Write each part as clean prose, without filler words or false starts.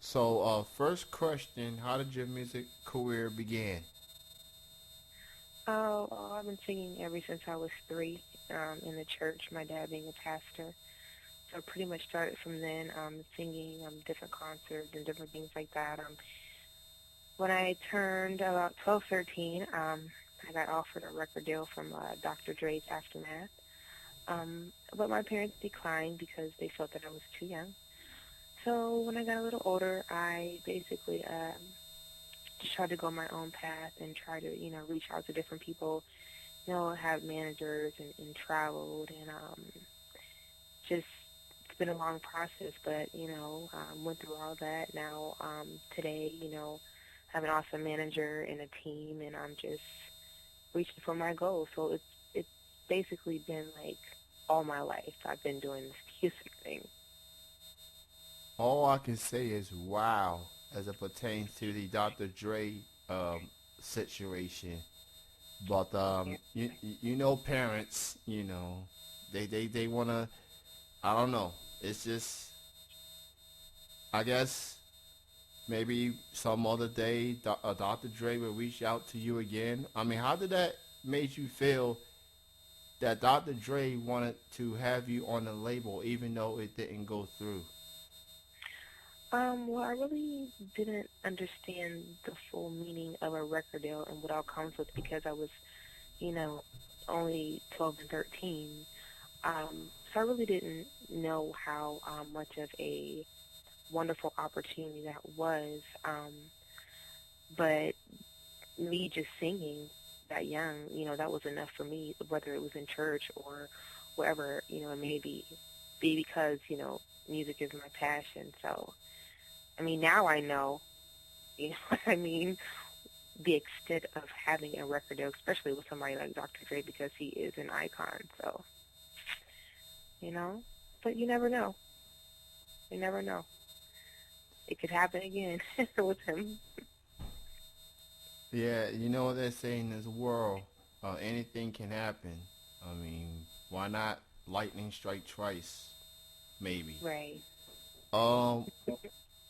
So, first question: how did your music career begin? I've been singing ever since I was three, in the church, my dad being a pastor. So I pretty much started from then, singing different concerts and different things like that. When I turned about 12, 13, I got offered a record deal from Dr. Dre's Aftermath. But my parents declined because they felt that I was too young. So when I got a little older, I basically just tried to go my own path and try to, reach out to different people, have managers and traveled and just it's been a long process, but went through all that. Now today, have an awesome manager and a team, and I'm just reaching for my goals. So it's basically been like all my life I've been doing this music thing. All I can say is wow, as it pertains to the Dr. Dre situation. But Yeah. you know, parents, they wanna. I don't know. It's just, I guess maybe some other day, Dr. Dre will reach out to you again. I mean, how did that make you feel that Dr. Dre wanted to have you on the label even though it didn't go through? Well, I really didn't understand the full meaning of a record deal and what all comes with because I was, you know, only 12 and 13. So I really didn't know how much of a wonderful opportunity that was. But me just singing that young, that was enough for me, whether it was in church or wherever, it may be because, music is my passion. So, I mean, now I know, what I mean, the extent of having a record deal, especially with somebody like Dr. Dre because he is an icon. So, you know, but you never know. You never know. It could happen again with him. Yeah, you know what they say in this world, anything can happen. I mean, why not lightning strike twice? Maybe. Right. Um,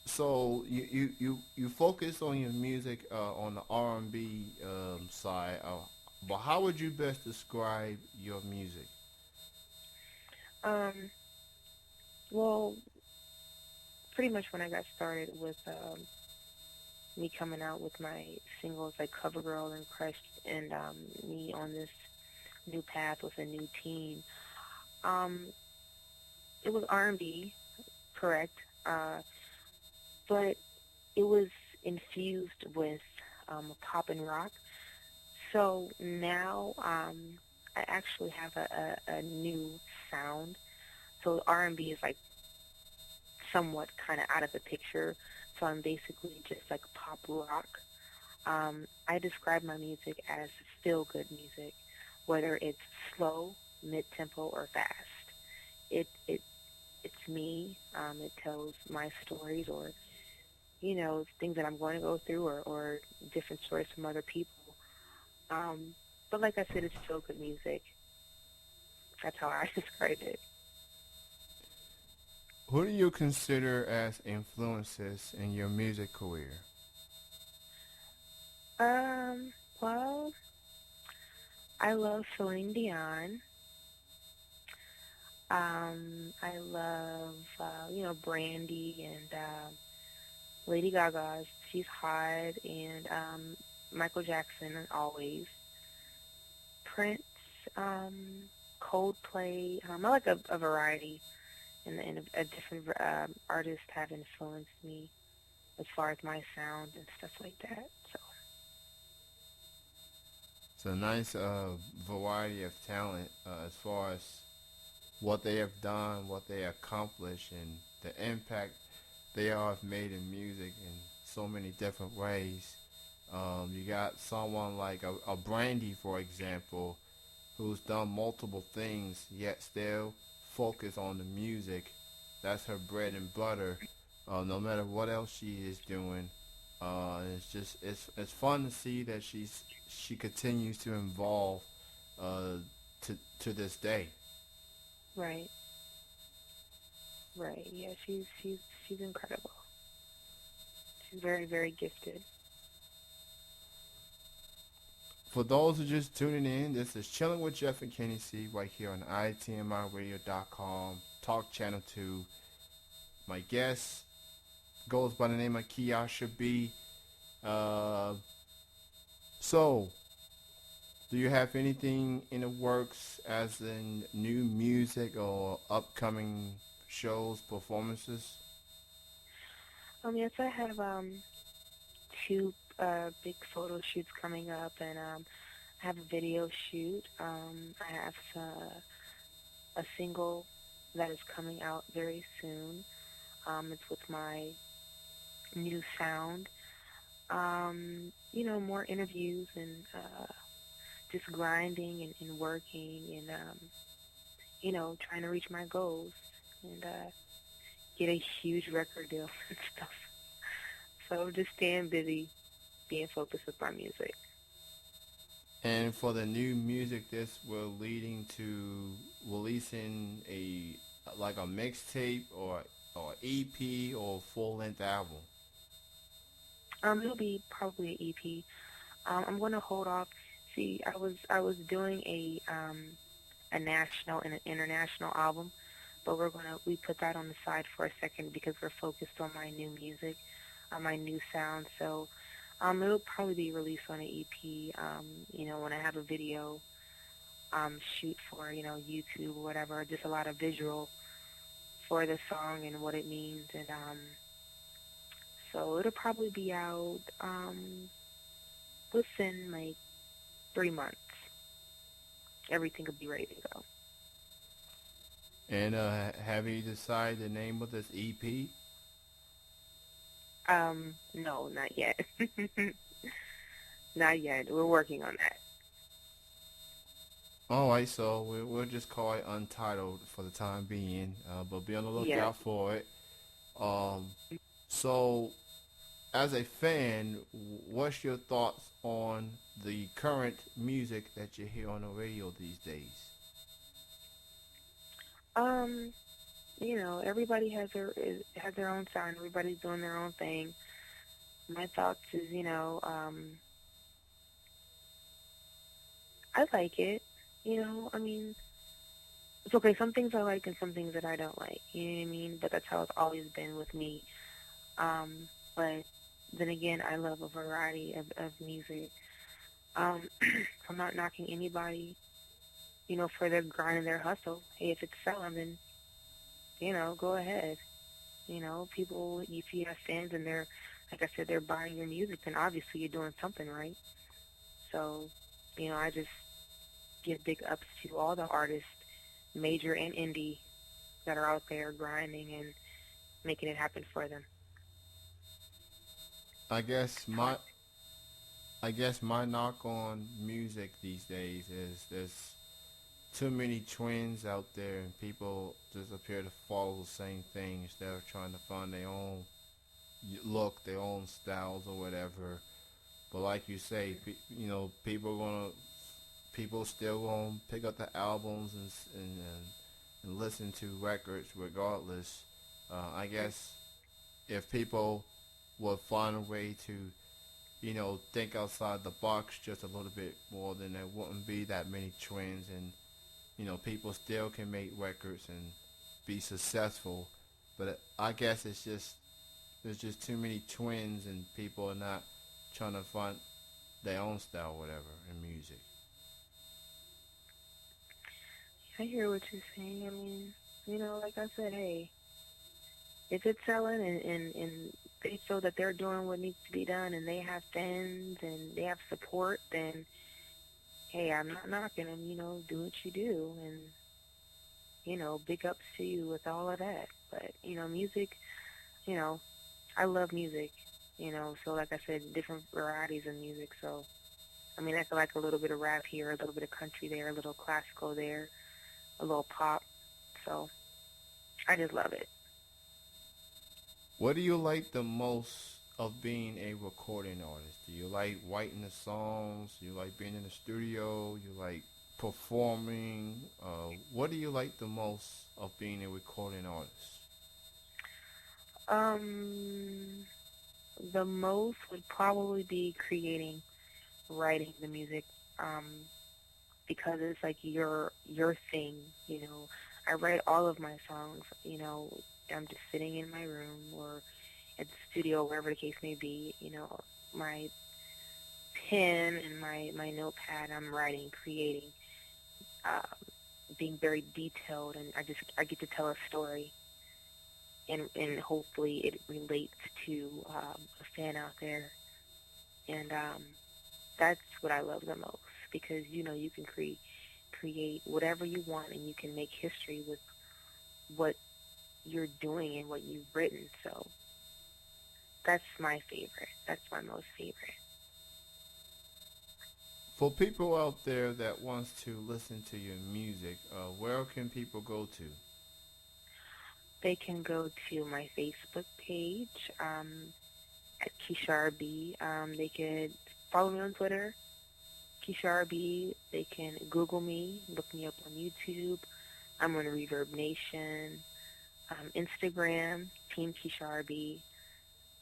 so you focus on your music on the R&B side, but how would you best describe your music? Um, well, pretty much when I got started with me coming out with my singles like CoverGirl and Crushed and me on this new path with a new team, um, it was R&B, correct, but it was infused with pop and rock. So now I actually have a new sound. So R&B is like somewhat kind of out of the picture. So I'm basically just like pop rock. I describe my music as feel good music, whether it's slow, mid tempo, or fast. It it's me. It tells my stories or things that I'm going to go through or different stories from other people. But like I said, it's feel good music. That's how I describe it. Who do you consider as influences in your music career? Well, I love Celine Dion. I love Brandy and Lady Gaga. She's hot, and Michael Jackson always. Prince, um, Coldplay. I like a variety, and a different artists have influenced me as far as my sound and stuff like that. So It's a nice variety of talent as far as what they have done, what they accomplished, and the impact they all have made in music in so many different ways. You got someone like a Brandy, for example, who's done multiple things yet still focus on the music. That's her bread and butter. No matter what else she is doing, it's fun to see that she continues to evolve uh, to this day. right, right, yeah, she's incredible. She's very, very gifted. For those who just tuning in, this is Chilling with Jeff and Kenny C right here on itmiradio.com, Talk Channel 2. My guest goes by the name of Kisharra B. Uh, so, do you have anything in the works as in new music or upcoming shows, performances? Yes, I have two big photo shoots coming up, and I have a video shoot. I have a single that is coming out very soon. It's with my new sound. More interviews and just grinding and working and trying to reach my goals and get a huge record deal and stuff. So just staying busy, being focused with my music. And for the new music, this will leading to releasing a like a mixtape or EP or full length album. It'll be probably an EP. I'm gonna hold off. See, I was doing a national and an international album, but we put that on the side for a second because we're focused on my new music, on my new sound. So it'll probably be released on an EP. When I have a video shoot for YouTube or whatever, just a lot of visual for the song and what it means, and so it'll probably be out within like 3 months. Everything will be ready to go. And have you decided the name of this EP? No, not yet. Not yet. We're working on that. All right, so we'll just call it Untitled for the time being, but be on the Yeah. lookout for it. Um, so, as a fan, what's your thoughts on the current music that you hear on the radio these days? Um, everybody has their own sound. Everybody's doing their own thing. My thoughts is, I like it. I mean, it's okay. Some things I like and some things that I don't like. You know what I mean? But that's how it's always been with me. But then again, I love a variety of music. I'm not knocking anybody, for their grind and their hustle. Hey, if it's selling, then, go ahead. People, if you have fans and they're, like I said, they're buying your music, then obviously you're doing something right. So, I just give big ups to all the artists, major and indie, that are out there grinding and making it happen for them. I guess So, my knock on music these days is there's too many trends out there and people just appear to follow the same thing instead of trying to find their own look, their own styles or whatever. But like you say, people still gonna pick up the albums and listen to records regardless. I guess if people would find a way to think outside the box just a little bit more, then there wouldn't be that many trends, and people still can make records and be successful. But I guess there's just too many trends, and people are not trying to find their own style, whatever, in music. I hear what you're saying. I mean, like I said, hey, if it's selling and they feel that they're doing what needs to be done and they have fans and they have support, then hey, I'm not knocking them. Do what you do, and big ups to you with all of that. But music, you know, I love music. So like I said, different varieties of music. So I mean, I feel like a little bit of rap here, a little bit of country there, a little classical there, a little pop. So I just love it. What do you like the most of being a recording artist? Do you like writing the songs? You like being in the studio? You like performing? What do you like the most of being a recording artist? Um, The most would probably be creating, writing the music, um, because it's like your thing. You know, I write all of my songs. You know, I'm just sitting in my room or at the studio, wherever the case may be. You know, my pen and my notepad. I'm writing, creating, uh, being very detailed, and I get to tell a story, and hopefully it relates to a fan out there, and that's what I love the most because you know you can create whatever you want, and you can make history with what you're doing and what you've written. So that's my favorite. That's my most favorite. For people out there that wants to listen to your music, where can people go to? They can go to my Facebook page at Kisharra B. They could follow me on Twitter, Kisharra B. They can Google me, look me up on YouTube. I'm on Reverb Nation, Instagram, Team Kisharra B.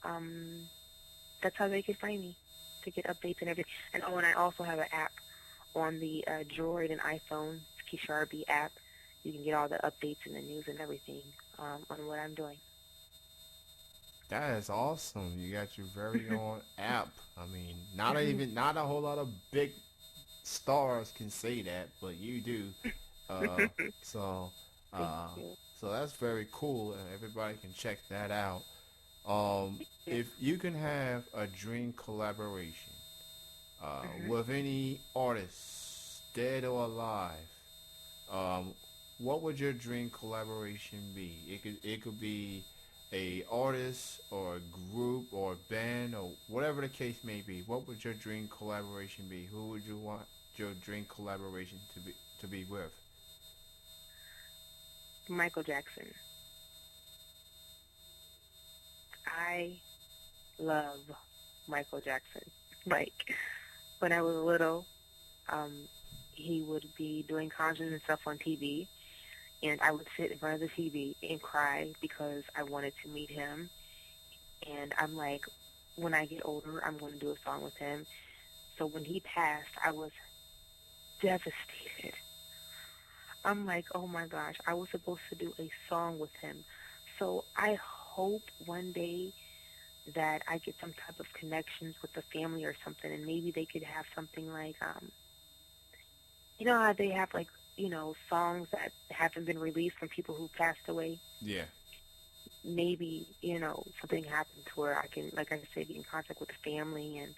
Um, that's how they could find me to get updates and everything. And oh, and I also have an app on the Droid and iPhone, Kisharra B app. You can get all the updates and the news and everything on what I'm doing. That is awesome. You got your very own app. I mean, not a whole lot of big stars can say that, but you do. Uh, so Thank uh, you. so that's very cool, and everybody can check that out. Um, Yeah. if you can have a dream collaboration hmm with any artist, dead or alive, um, what would your dream collaboration be? It could be a artist or a group or a band or whatever the case may be. What would your dream collaboration be? Who would you want your dream collaboration to be with? Michael Jackson. I love Michael Jackson. Like when I was little, um, he would be doing concerts and stuff on TV, and I would sit in front of the TV and cry because I wanted to meet him. And I'm like, when I get older, I'm going to do a song with him. So when he passed, I was devastated. I'm like, oh my gosh, I was supposed to do a song with him. So I hope one day that I get some type of connections with the family or something, and maybe they could have something like, you know how they have like, you know, songs that haven't been released from people who passed away. Yeah. Maybe, you know, something happened to where I can, like I said, get in contact with the family and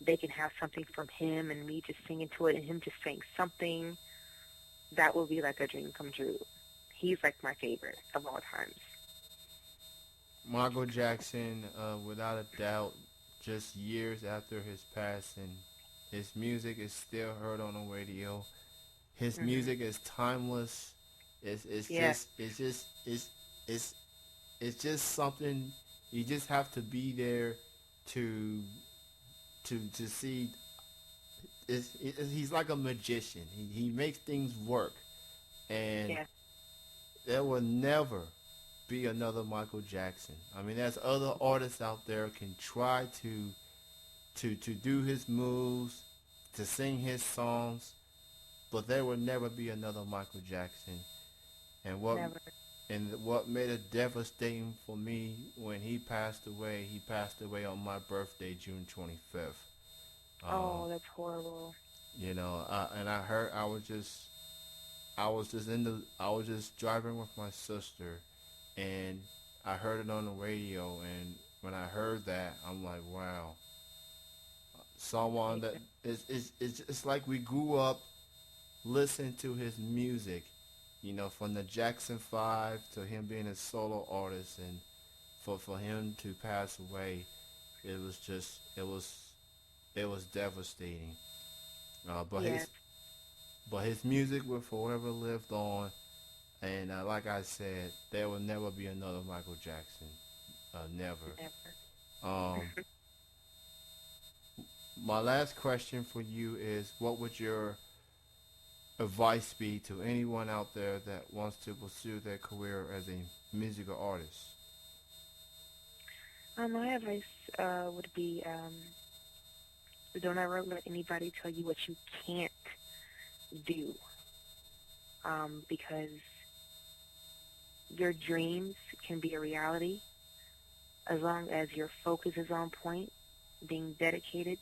they can have something from him and me just singing to it and him just saying something. That would be like a dream come true. He's like my favorite of all times. Michael Jackson, without a doubt, just years after his passing, his music is still heard on the radio. His hmm music is timeless. It's Yeah, just it's just it's it's just something you just have to be there to to see. He's like a magician. He makes things work, and yeah, there will never be another Michael Jackson. I mean, there's other artists out there can try to do his moves, to sing his songs, but there will never be another Michael Jackson. And never. what made it devastating for me when he passed away on my birthday, June 25th. Um, Oh, that's horrible. and I heard I was just driving with my sister, and I heard it on the radio, and when I heard that, I'm like, wow, someone that Yeah. it's like we grew up listening to his music, from the Jackson 5 to him being a solo artist, and for him to pass away, it was just it was devastating. Uh, but Yeah, his but his music will forever live on, and like I said, there will never be another Michael Jackson, never. never. Um, my last question for you is, what would your advice be to anyone out there that wants to pursue their career as a musical artist? My advice would be don't ever let anybody tell you what you can't do, because your dreams can be a reality as long as your focus is on point, being dedicated,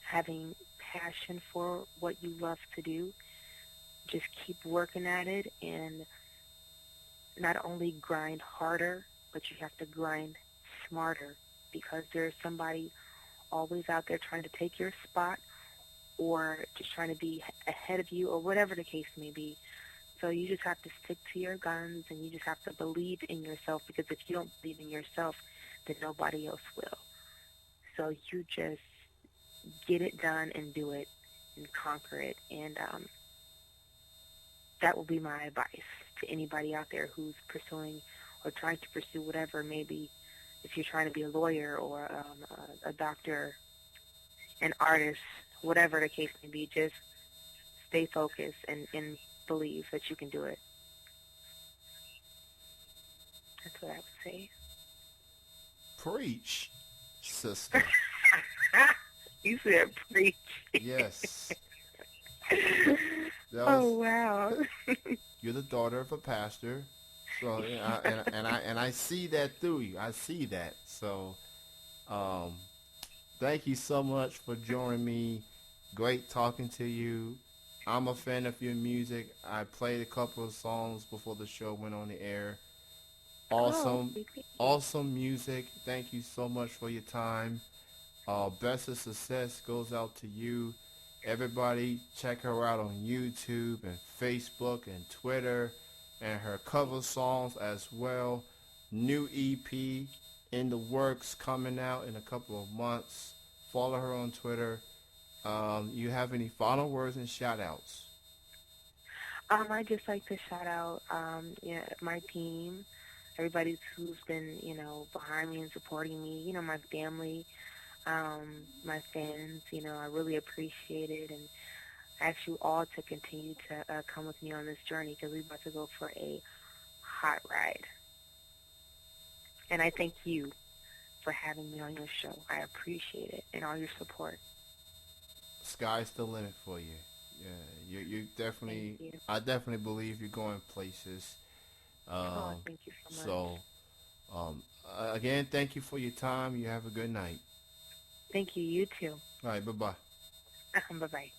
having passion for what you love to do. Just keep working at it and not only grind harder, but you have to grind smarter because there's somebody always out there trying to take your spot or just trying to be ahead of you or whatever the case may be. So you just have to stick to your guns and you just have to believe in yourself because if you don't believe in yourself, then nobody else will. So you just get it done and do it and conquer it. And that will be my advice to anybody out there who's pursuing or trying to pursue whatever. Maybe if you're trying to be a lawyer or a doctor, an artist, whatever the case may be, just stay focused and believe that you can do it. That's what I would say. Preach, sister. You said preach. Yes. That was, Oh, wow. you're the daughter of a pastor. So and I see that through you. I see that. So um, thank you so much for joining me. Great talking to you. I'm a fan of your music. I played a couple of songs before the show went on the air. Oh, Awesome, thank you. awesome music. Thank you so much for your time. Best of success goes out to you. Everybody, check her out on YouTube and Facebook and Twitter, and her cover songs as well. New EP in the works, coming out in a couple of months. Follow her on Twitter. You have any final words and shout outs? I'd just like to shout out, yeah, my team, everybody who's been, behind me and supporting me, my family, my fans, I really appreciate it. And I ask you all to continue to come with me on this journey because we're about to go for a hot ride. And I thank you for having me on your show. I appreciate it and all your support. Sky's the limit for you. Yeah, you Thank definitely. you. I definitely believe you're going places. Oh, Um, thank you so much. so again, thank you for your time. You have a good night. Thank you. You too. All right, bye bye. Bye-bye.